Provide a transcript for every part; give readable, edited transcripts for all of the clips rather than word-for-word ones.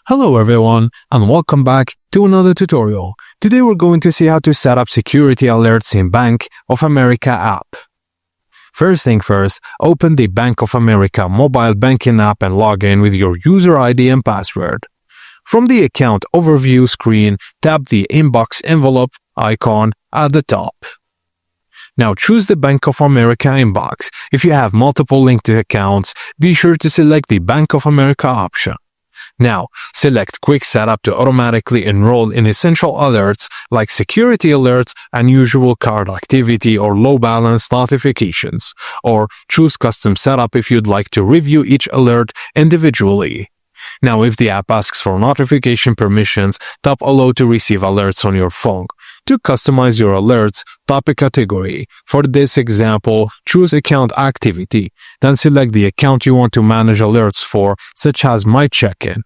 Hello everyone and welcome back to another tutorial. Today we're going to see how to set up security alerts in Bank of America app. First thing first, open the Bank of America mobile banking app and log in with your user ID and password. From the account overview screen, tap the inbox envelope icon at the top. Now choose the Bank of America inbox. If you have multiple linked accounts, be sure to select the Bank of America option. Now, select Quick Setup to automatically enroll in essential alerts like security alerts, unusual card activity, or low balance notifications. Or choose Custom Setup if you'd like to review each alert individually. Now, if the app asks for notification permissions, tap Allow to receive alerts on your phone. To customize your alerts, tap a category. For this example, choose Account Activity. Then select the account you want to manage alerts for, such as My Check-in.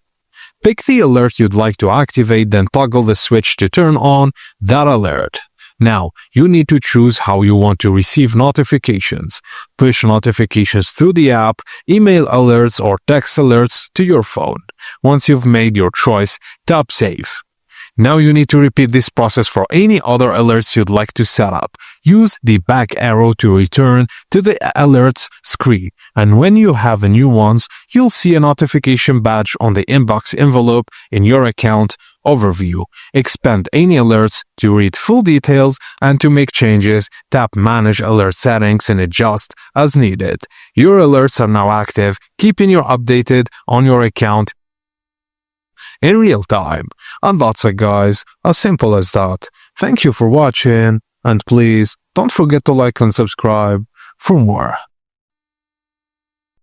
Pick the alert you'd like to activate, then toggle the switch to turn on that alert. Now, you need to choose how you want to receive notifications. Push notifications through the app, email alerts, or text alerts to your phone. Once you've made your choice, tap Save. Now you need to repeat this process for any other alerts you'd like to set up. Use the back arrow to return to the alerts screen, and when you have new ones, you'll see a notification badge on the inbox envelope in your account overview. Expand any alerts to read full details, and to make changes, tap Manage Alert Settings and adjust as needed. Your alerts are now active, keeping you updated on your account in real time. And that's it, guys. As simple as that. Thank you for watching, and please don't forget to like and subscribe for more.